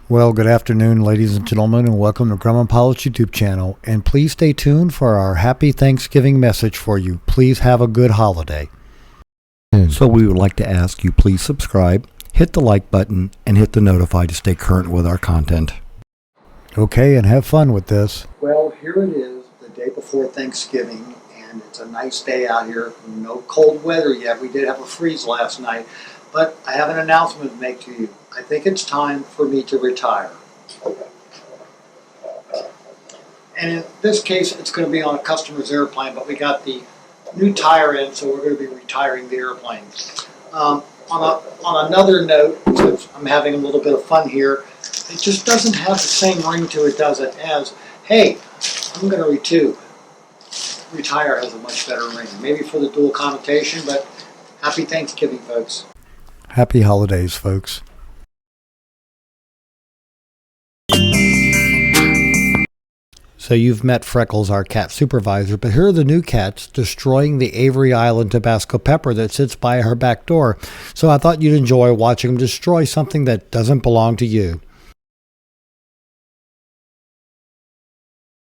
Well, good afternoon, ladies and gentlemen, and welcome to Grumman Pilots YouTube channel. And please stay tuned for our Happy Thanksgiving message for you. Please have a good holiday. So we would like to ask you please subscribe, hit the like button, and hit the notify to stay current with our content. Okay, and have fun with this. Well, here it is, the day before Thanksgiving, and it's a nice day out here. No cold weather yet. We did have a freeze last night, but I have an announcement to make to you. I think it's time for me to retire. And in this case, it's going to be on a customer's airplane, but we got the new tire in, so we're going to be retiring the airplane. On another note, since I'm having a little bit of fun here, it just doesn't have the same ring to it, does it, as, hey, I'm going to retire has a much better ring. Maybe for the dual connotation, but happy Thanksgiving, folks. Happy holidays, folks. So you've met Freckles, our cat supervisor, but here are the new cats destroying the Avery Island Tabasco pepper that sits by her back door. So I thought you'd enjoy watching them destroy something that doesn't belong to you.